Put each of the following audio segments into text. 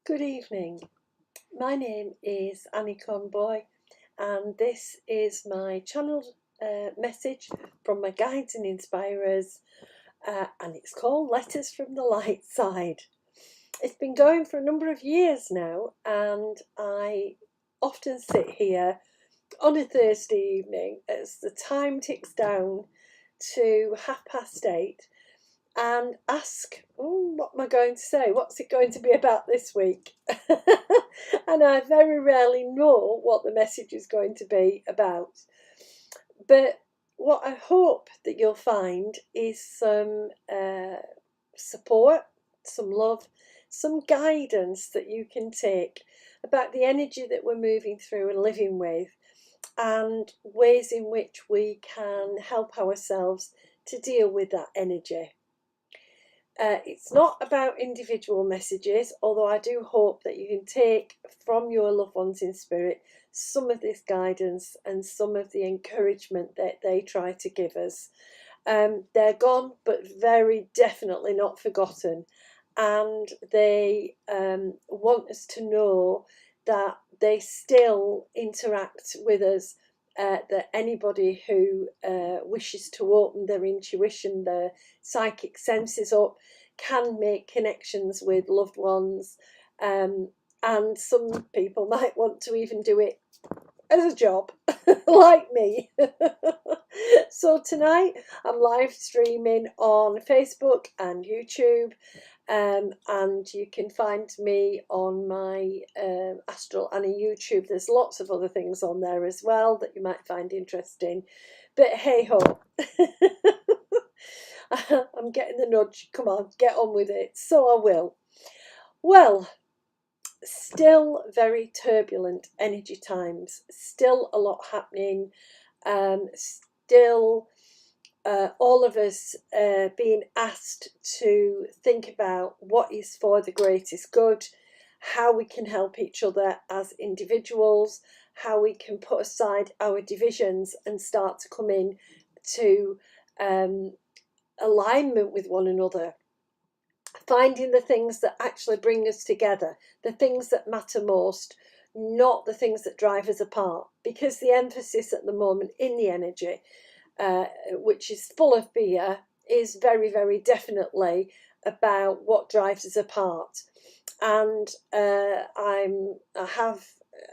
Good evening. My name is Conboy, and this is my channel message from my guides and inspirers, and it's called Letters from the Light Side. It's been going for a number of years now, and I often sit here on a Thursday evening as the time ticks down to 8:30 and ask, what am I going to say? What's it going to be about this week? And I very rarely know what the message is going to be about. But what I hope that you'll find is some support, some love, some guidance that you can take about the energy that we're moving through and living with, and ways in which we can help ourselves to deal with that energy. It's not about individual messages, although I do hope that you can take from your loved ones in spirit some of this guidance and some of the encouragement that they try to give us. They're gone, but very definitely not forgotten. And they want us to know that they still interact with us, that anybody who wishes to open their intuition, their psychic senses up, can make connections with loved ones. And some people might want to even do it as a job, like me. So tonight I'm live streaming on Facebook and YouTube. And you can find me on my Astral Annie YouTube. There's lots of other things on there as well that you might find interesting. But hey ho, I'm getting the nudge. Come on, get on with it. So I will. Well, still very turbulent energy times. Still a lot happening. Still all of us being asked to think about what is for the greatest good, how we can help each other as individuals, how we can put aside our divisions and start to come in to alignment with one another, finding the things that actually bring us together, the things that matter most, not the things that drive us apart, because the emphasis at the moment in the energy, which is full of fear, is very, very definitely about what drives us apart. And I have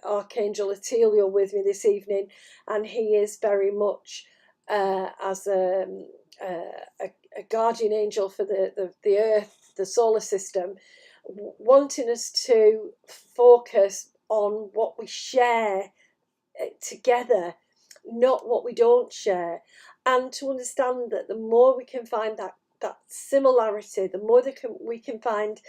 Archangel Ateliel with me this evening, and he is very much as a guardian angel for the earth, the solar system, wanting us to focus on what we share together, not what we don't share, and to understand that the more we can find that similarity, the more we can find,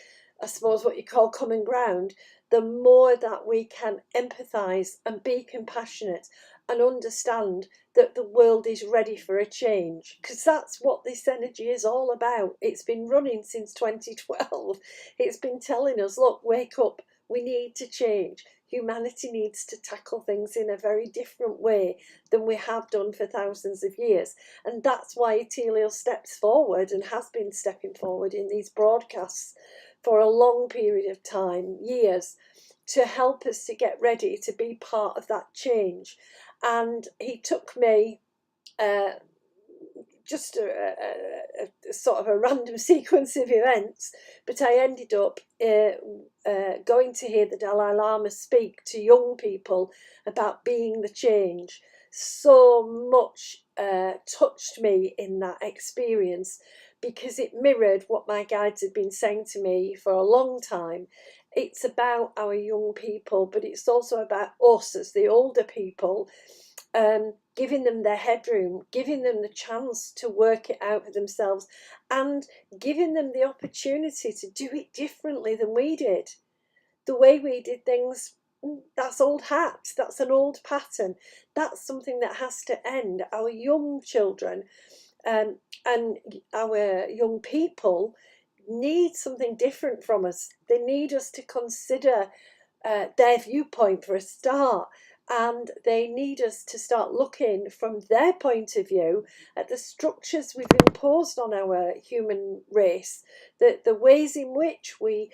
I suppose, what you call common ground, the more that we can empathise and be compassionate and understand that the world is ready for a change, because that's what this energy is all about. It's been running since 2012. It's been telling us, look, wake up, we need to change. Humanity needs to tackle things in a very different way than we have done for thousands of years. And that's why Ateliel steps forward and has been stepping forward in these broadcasts for a long period of time, years, to help us to get ready to be part of that change. And he took me just a sort of a random sequence of events, but I ended up going to hear the Dalai Lama speak to young people about being the change. So much touched me in that experience, because it mirrored what my guides had been saying to me for a long time. It's about our young people, but it's also about us as the older people, giving them their headroom, giving them the chance to work it out for themselves, and giving them the opportunity to do it differently than we did. The way we did things, that's old hat, that's an old pattern, that's something that has to end. Our young children and our young people need something different from us. They need us to consider their viewpoint for a start, and they need us to start looking from their point of view at the structures we've imposed on our human race, the ways in which we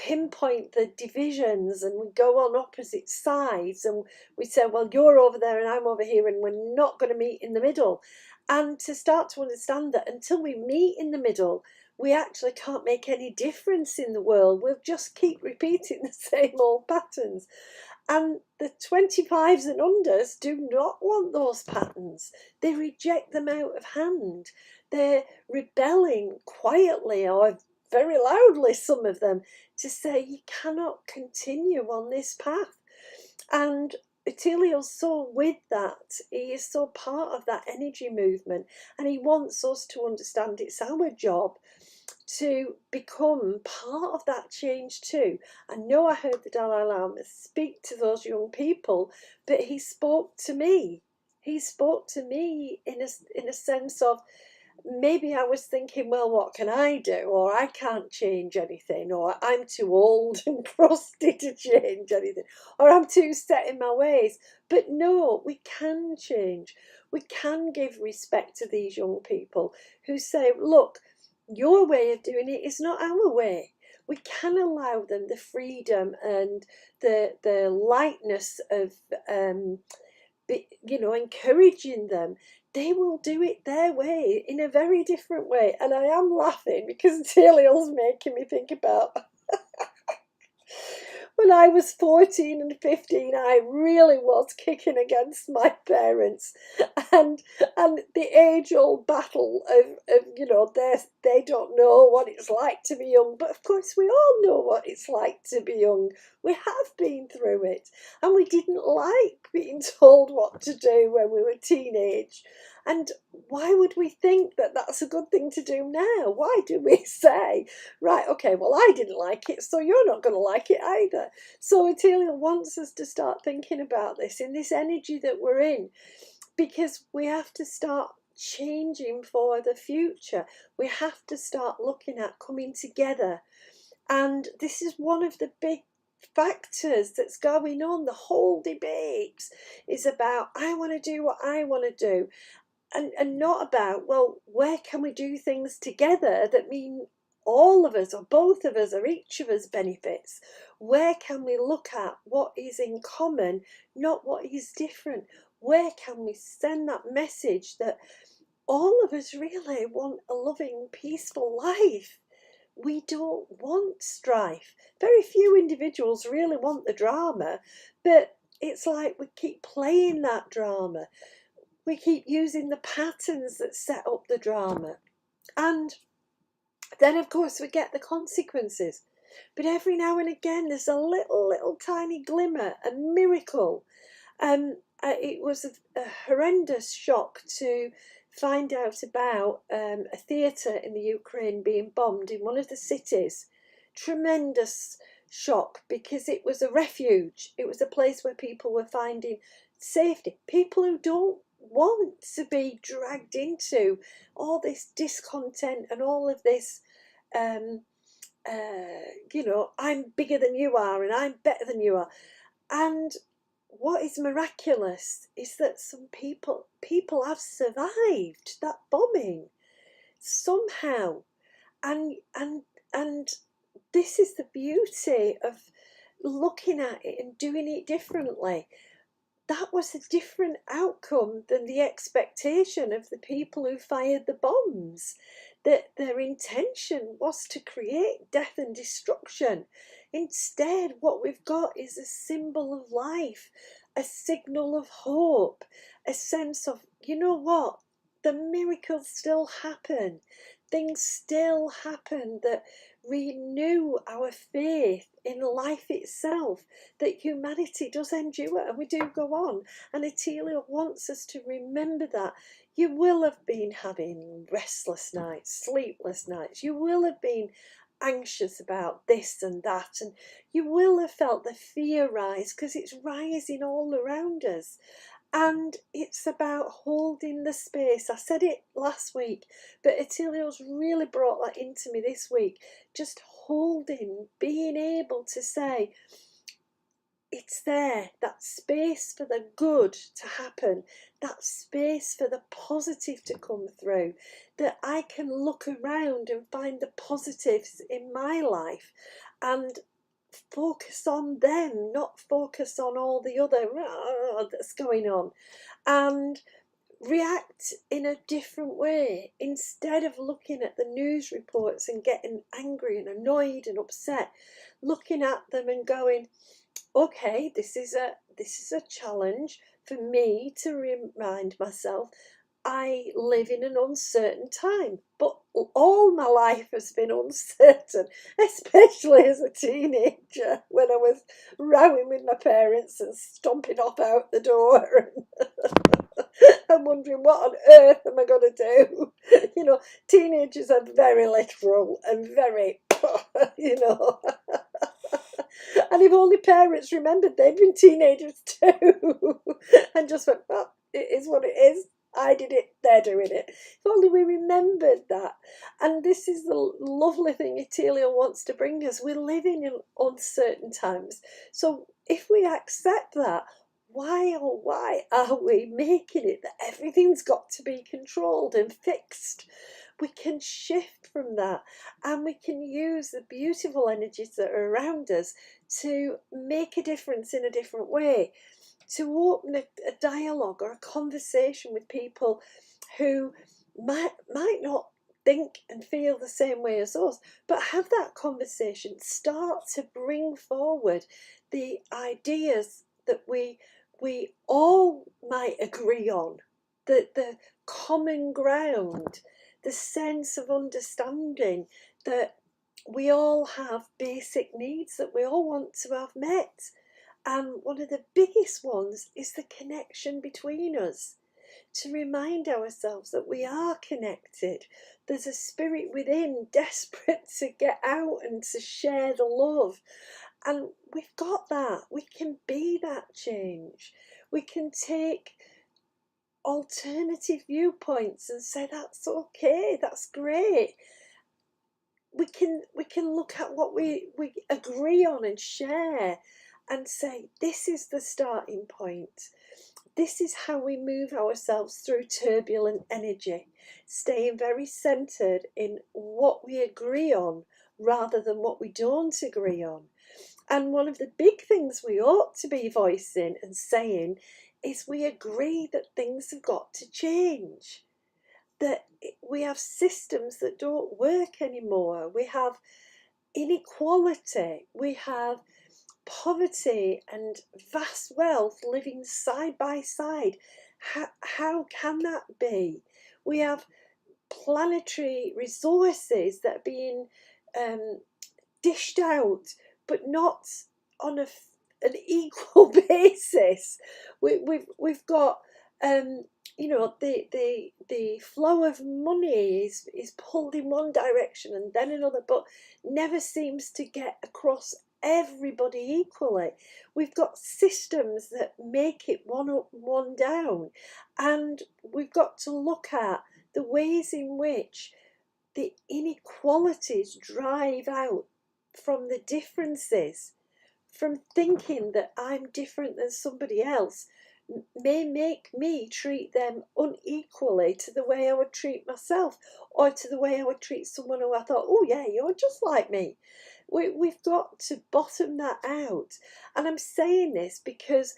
pinpoint the divisions, and we go on opposite sides, and we say, well, you're over there and I'm over here, and we're not going to meet in the middle. And to start to understand that until we meet in the middle, we actually can't make any difference in the world. We'll just keep repeating the same old patterns. And the 25s and unders do not want those patterns. They reject them out of hand. They're rebelling quietly or very loudly, some of them, to say you cannot continue on this path. And Attilio's so with that. He is so part of that energy movement, and he wants us to understand it's our job to become part of that change too. I know I heard the Dalai Lama speak to those young people, but he spoke to me. He spoke to me in a sense of, maybe I was thinking, well, what can I do? Or I can't change anything, or I'm too old and crusty to change anything, or I'm too set in my ways. But no, we can change. We can give respect to these young people who say, look, your way of doing it is not our way. We can allow them the freedom and the lightness of encouraging them. They will do it their way, in a very different way. And I am laughing because Taliel's making me think about when I was 14 and 15, I really was kicking against my parents, and the age-old battle of they don't know what it's like to be young, but of course we all know what it's like to be young. We have been through it, and we didn't like being told what to do when we were teenage. And why would we think that that's a good thing to do now? Why do we say, right, okay, well, I didn't like it, so you're not going to like it either? So Attilio wants us to start thinking about this in this energy that we're in, because we have to start changing for the future. We have to start looking at coming together. And this is one of the big factors that's going on. The whole debate is about, I want to do what I want to do. And not about, well, where can we do things together that mean all of us or both of us or each of us benefits? Where can we look at what is in common, not what is different? Where can we send that message that all of us really want a loving, peaceful life? We don't want strife. Very few individuals really want the drama, but it's like we keep playing that drama. We keep using the patterns that set up the drama. And then, of course, we get the consequences. But every now and again, there's a little tiny glimmer, a miracle. It was a horrendous shock to find out about a theatre in the Ukraine being bombed in one of the cities. Tremendous shock, because it was a refuge. It was a place where people were finding safety. People who don't want to be dragged into all this discontent and all of this I'm bigger than you are and I'm better than you are. And what is miraculous is that some people have survived that bombing somehow. And this is the beauty of looking at it and doing it differently. That was a different outcome than the expectation of the people who fired the bombs. That their intention was to create death and destruction. Instead, what we've got is a symbol of life, a signal of hope, a sense of, you know what, the miracles still happen. Things still happen that renew our faith in life itself, that humanity does endure and we do go on. And Attilio wants us to remember that. You will have been having restless nights, sleepless nights. You will have been anxious about this and that, and you will have felt the fear rise, because it's rising all around us. And it's about holding the space. I said it last week, but Attilio's really brought that into me this week. Just holding, being able to say, it's there, that space for the good to happen, that space for the positive to come through, that I can look around and find the positives in my life. And focus on them, not focus on all the other that's going on, and react in a different way. Instead of looking at the news reports and getting angry and annoyed and upset, looking at them and going, okay, this is a challenge for me to remind myself I live in an uncertain time. But all my life has been uncertain, especially as a teenager when I was rowing with my parents and stomping off out the door and I'm wondering what on earth am I going to do. Teenagers are very literal and very, you know. And if only parents remembered they'd been teenagers too and just went, well, it is what it is. I did it, they're doing it. If only we remembered that. And this is the lovely thing Etelio wants to bring us. We're living in uncertain times. So if we accept that, why oh why are we making it that everything's got to be controlled and fixed? We can shift from that, and we can use the beautiful energies that are around us to make a difference in a different way, to open a dialogue or a conversation with people who might not think and feel the same way as us, but have that conversation, start to bring forward the ideas that we all might agree on, the common ground, the sense of understanding that we all have basic needs that we all want to have met. And one of the biggest ones is the connection between us. To remind ourselves that we are connected. There's a spirit within desperate to get out and to share the love. And we've got that. We can be that change. We can take alternative viewpoints and say that's okay, that's great. We can look at what we agree on and share and say this is the starting point. This is how we move ourselves through turbulent energy, staying very centered in what we agree on rather than what we don't agree on. And one of the big things we ought to be voicing and saying is we agree that things have got to change, that we have systems that don't work anymore. We have inequality. We have poverty and vast wealth living side by side. How can that be? We have planetary resources that are being dished out, but not on an equal basis. We've got the flow of money is pulled in one direction and then another, but never seems to get across everybody equally. We've got systems that make it one up, one down, and we've got to look at the ways in which the inequalities drive out from the differences, from thinking that I'm different than somebody else may make me treat them unequally to the way I would treat myself, or to the way I would treat someone who I thought, oh yeah, you're just like me. We've got to bottom that out. And I'm saying this because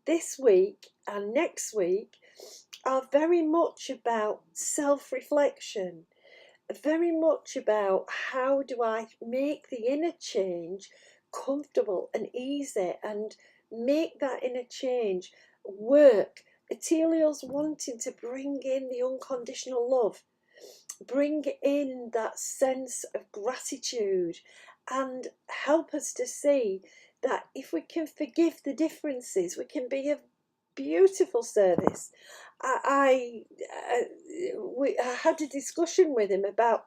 this week and next week are very much about self-reflection, very much about how do I make the inner change comfortable and easy and make that inner change work. Etelio's wanting to bring in the unconditional love, bring in that sense of gratitude, and help us to see that if we can forgive the differences, we can be of beautiful service. I had a discussion with him about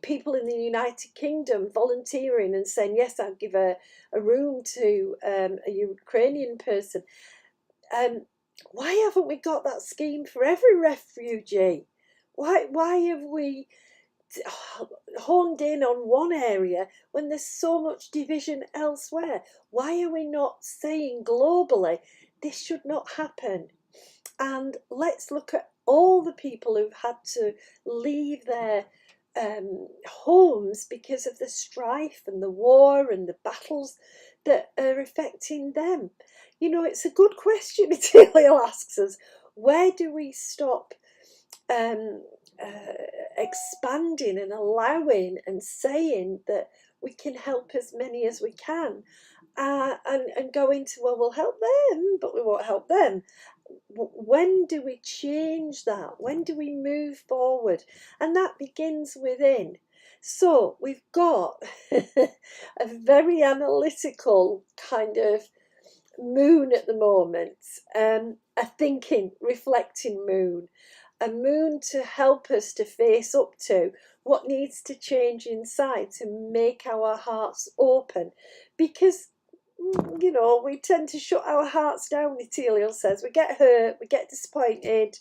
people in the United Kingdom volunteering and saying, yes, I'll give a room to a Ukrainian person. Why haven't we got that scheme for every refugee? Why have we honed in on one area when there's so much division elsewhere? Why are we not saying globally this should not happen? And let's look at all the people who've had to leave their homes because of the strife and the war and the battles that are affecting them. You know, it's a good question Material asks us. Where do we stop um, expanding and allowing and saying that we can help as many as we can, and go into, well, we'll help them, but we won't help them. When do we change that? When do we move forward? And that begins within. So we've got a very analytical kind of moon at the moment, a thinking, reflecting moon, a moon to help us to face up to what needs to change inside to make our hearts open. Because, you know, we tend to shut our hearts down, Nathaniel says. We get hurt, we get disappointed,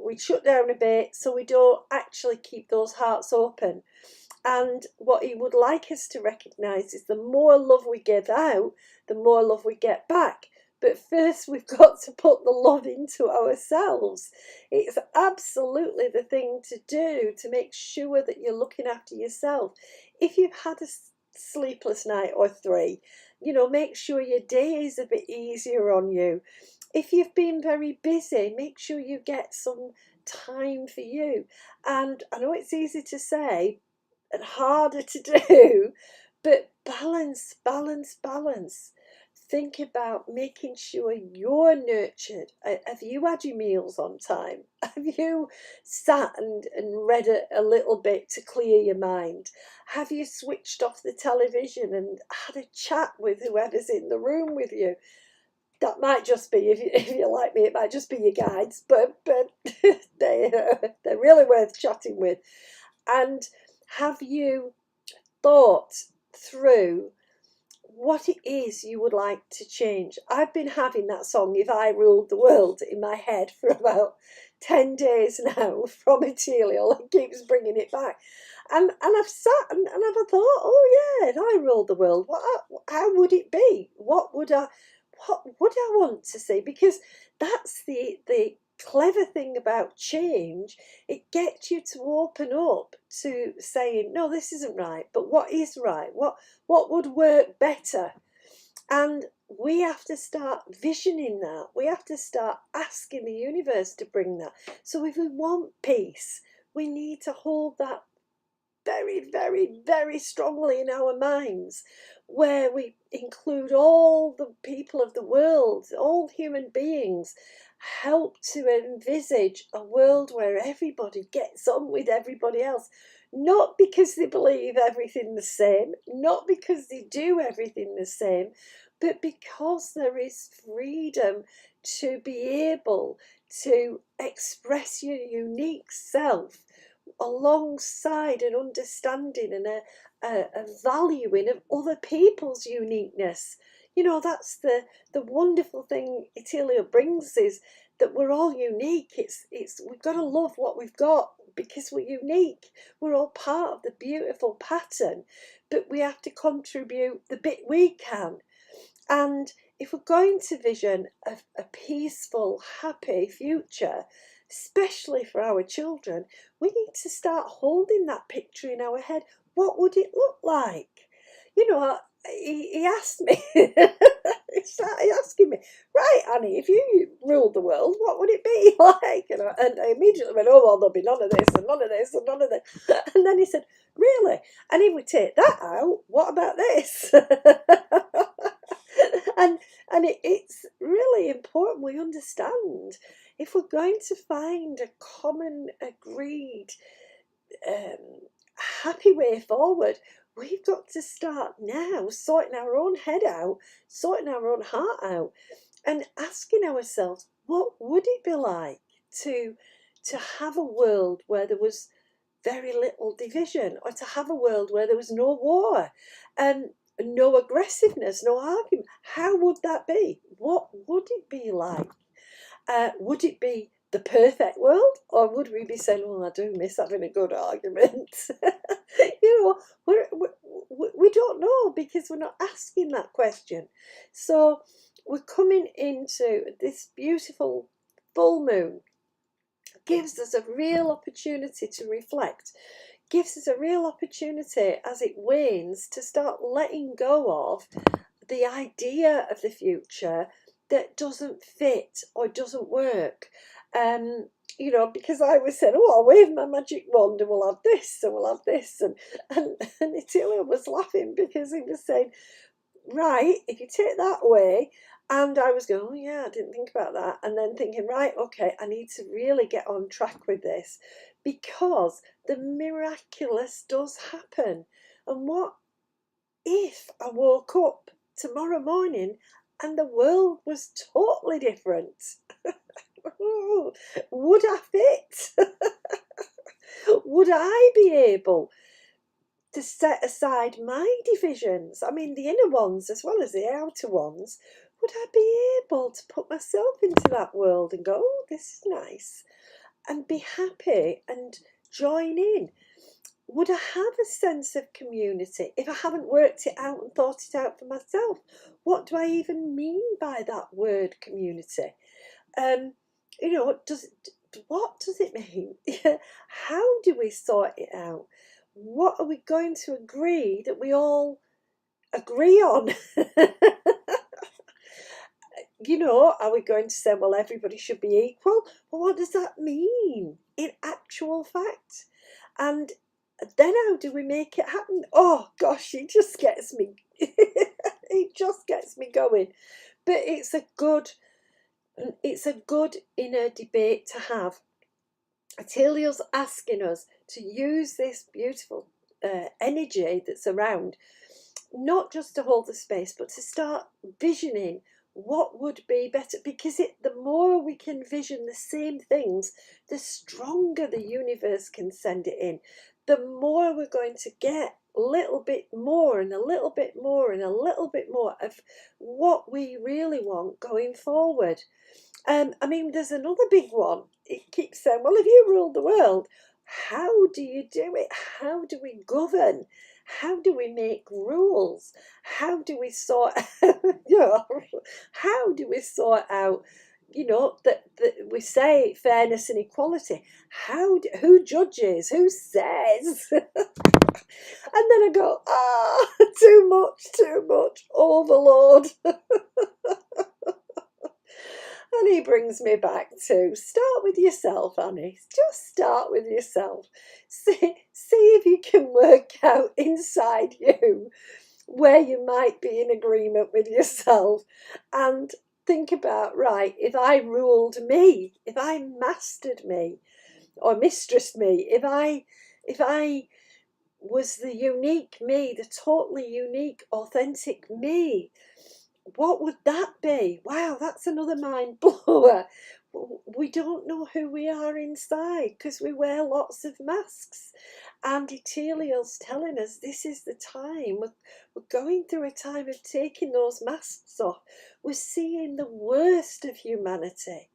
we shut down a bit, so we don't actually keep those hearts open. And what he would like us to recognise is the more love we give out, the more love we get back. But first we've got to put the love into ourselves. It's absolutely the thing to do to make sure that you're looking after yourself. If you've had a sleepless night or three, you know, make sure your day is a bit easier on you. If you've been very busy, make sure you get some time for you. And I know it's easy to say and harder to do, but balance, balance, balance. Think about making sure you're nurtured. Have you had your meals on time? Have you sat and read a little bit to clear your mind? Have you switched off the television and had a chat with whoever's in the room with you? That might just be, if you like me, it might just be your guides, but they're really worth chatting with. And have you thought through what it is you would like to change? I've been having that song, If I Ruled the World, in my head for about 10 days now from Material. It keeps bringing it back. And I've sat and I've thought, oh yeah, if I ruled the world, how would it be? What would I want to see? Because that's the clever thing about change. It gets you to open up to saying, no, this isn't right, but what is right? What would work better? And we have to start visioning that. We have to start asking the universe to bring that. So if we want peace, we need to hold that very, very, very strongly in our minds, where we include all the people of the world, all human beings, help to envisage a world where everybody gets on with everybody else. Not because they believe everything the same, not because they do everything the same, but because there is freedom to be able to express your unique self alongside an understanding and a valuing of other people's uniqueness. You know, that's the wonderful thing Italia brings, is that we're all unique. It's we've got to love what we've got because we're unique. We're all part of the beautiful pattern, but we have to contribute the bit we can. And if we're going to vision a peaceful, happy future, especially for our children, we need to start holding that picture in our head. What would it look like? You know, he asked me, he started asking me, right, Annie, if you ruled the world, what would it be like? And I immediately went, oh, well, there'll be none of this and none of this and none of this. And then he said, really? And if we take that out, what about this? It's really important we understand, if we're going to find a common, agreed, happy way forward, we've got to start now sorting our own head out, sorting our own heart out, and asking ourselves, what would it be like to have a world where there was very little division, or to have a world where there was no war and no aggressiveness, no argument? How would that be? What would it be like? Would it be the perfect world, or would we be saying, "Oh, I do miss having a good argument"? You know, we don't know, because we're not asking that question. So we're coming into this beautiful full moon, gives us a real opportunity to reflect. gives us a real opportunity as it wanes to start letting go of the idea of the future that doesn't fit or doesn't work. You know, because I was saying, oh, I'll wave my magic wand and we'll have this and we'll have this. And Italia was laughing because he was saying, right, if you take that away, and I was going, oh yeah, I didn't think about that. And then thinking, right, okay, I need to really get on track with this because the miraculous does happen. And what if I woke up tomorrow morning and the world was totally different? Would I fit? Would I be able to set aside my divisions? I mean, the inner ones as well as the outer ones. Would I be able to put myself into that world and go, oh, this is nice, and be happy and join in? Would I have a sense of community if I haven't worked it out and thought it out for myself? What do I even mean by that word community? You know, what does it mean? How do we sort it out? What are we going to agree that we all agree on? You know, are we going to say, well, everybody should be equal? Well, what does that mean in actual fact? And then how do we make it happen? Oh gosh, it just gets me it just gets me going. But it's a good inner debate to have. Atelia's asking us to use this beautiful energy that's around, not just to hold the space, but to start visioning what would be better, because the more we can vision the same things, the stronger the universe can send it in. The more we're going to get a little bit more and a little bit more and a little bit more of what we really want going forward. I mean, there's another big one. It keeps saying, well, if you ruled the world, how do you do it? How do we govern? How do we make rules? How do we sort out, how do we sort out, that we say fairness and equality? Who judges? Who says? And then I go, too much, overload. And he brings me back to start with yourself, Annie. Just start with yourself. See if you can work out inside you where you might be in agreement with yourself, and think about, right, if I ruled me, if I mastered me or mistressed me, if I was the unique me, the totally unique, authentic me, what would that be? Wow, that's another mind blower. We don't know who we are inside because we wear lots of masks. And Eteliel's telling us this is the time. We're going through a time of taking those masks off. We're seeing the worst of humanity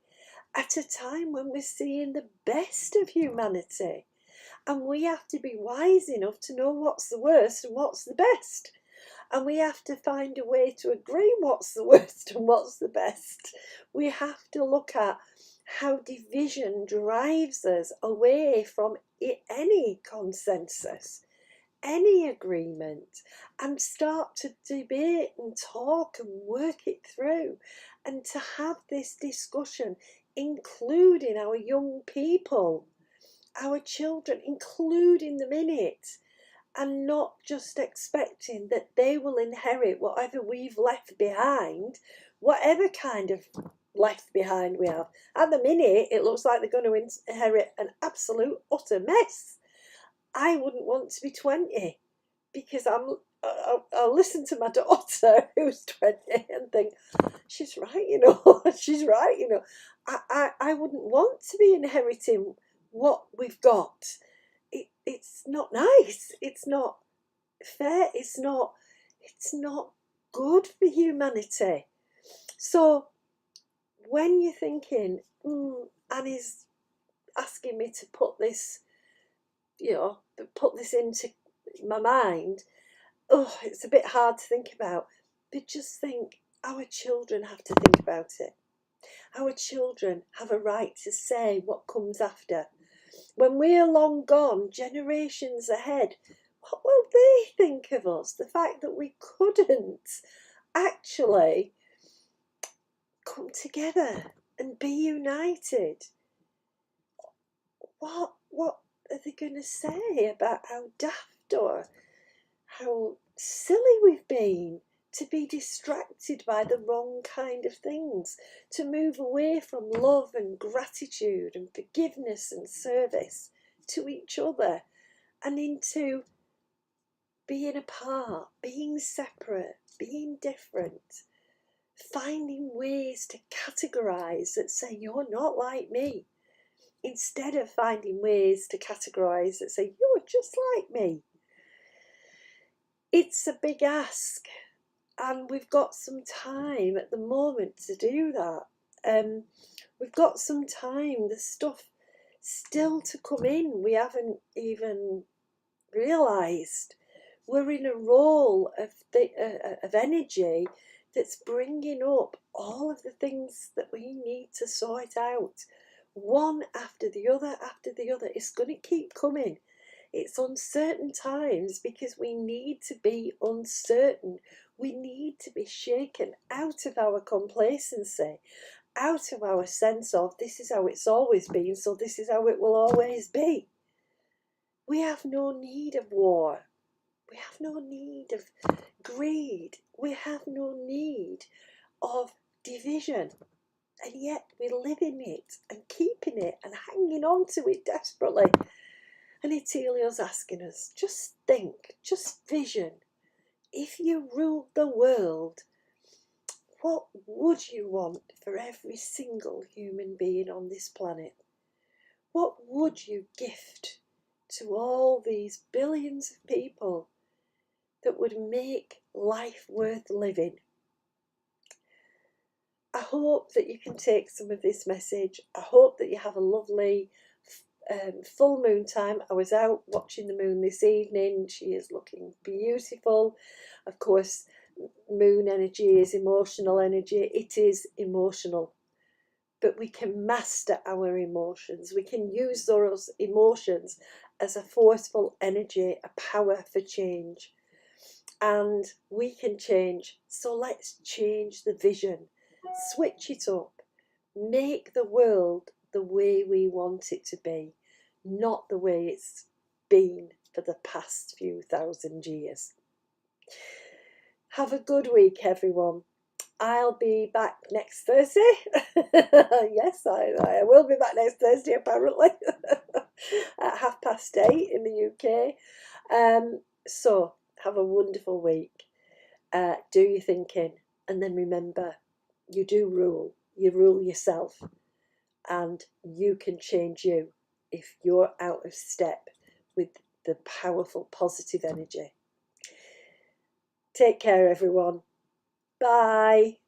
at a time when we're seeing the best of humanity. And we have to be wise enough to know what's the worst and what's the best. And we have to find a way to agree what's the worst and what's the best. We have to look at how division drives us away from any consensus, any agreement, and start to debate and talk and work it through, and to have this discussion, including our young people, our children, including them in it. And not just expecting that they will inherit whatever we've left behind, whatever kind of left behind we have. At the minute, it looks like they're going to inherit an absolute utter mess. I wouldn't want to be 20 because I'll listen to my daughter who's 20 and think, she's right, she's right, I wouldn't want to be inheriting what we've got. It's not nice. It's not fair. It's not good for humanity. So when you're thinking, Annie's asking me to put this into my mind, it's a bit hard to think about. But just think, our children have to think about it. Our children have a right to say what comes after. When we're long gone, generations ahead, what will they think of us? The fact that we couldn't actually come together and be united. What are they going to say about how daft or how silly we've been to be distracted by the wrong kind of things, to move away from love and gratitude and forgiveness and service to each other and into being apart, being separate, being different, finding ways to categorize that say you're not like me, instead of finding ways to categorize that say you're just like me. It's a big ask, and we've got some time at the moment to do that. We've got some time. There's stuff still to come in we haven't even realised. We're in a role of energy that's bringing up all of the things that we need to sort out, one after the other after the other. It's going to keep coming. It's uncertain times because we need to be uncertain. We need to be shaken out of our complacency, out of our sense of this is how it's always been, so this is how it will always be. We have no need of war. We have no need of greed. We have no need of division. And yet we live in it and keeping it and hanging on to it desperately. And Helios asking us, just think, just vision. If you ruled the world, what would you want for every single human being on this planet? What would you gift to all these billions of people that would make life worth living? I hope that you can take some of this message. I hope that you have a lovely full moon time. I was out watching the moon this evening. She is looking beautiful. Of course, moon energy is emotional energy. It is emotional. But we can master our emotions. We can use those emotions as a forceful energy, a power for change. And we can change. So let's change the vision. Switch it up. Make the world the way we want it to be, not the way it's been for the past few thousand years. Have a good week, everyone. I'll be back next Thursday. Yes, I will be back next Thursday, apparently, at 8:30 in the UK. So have a wonderful week. Do your thinking, and then remember, you do rule. You rule yourself, and you can change you if you're out of step with the powerful positive energy. Take care, everyone. Bye.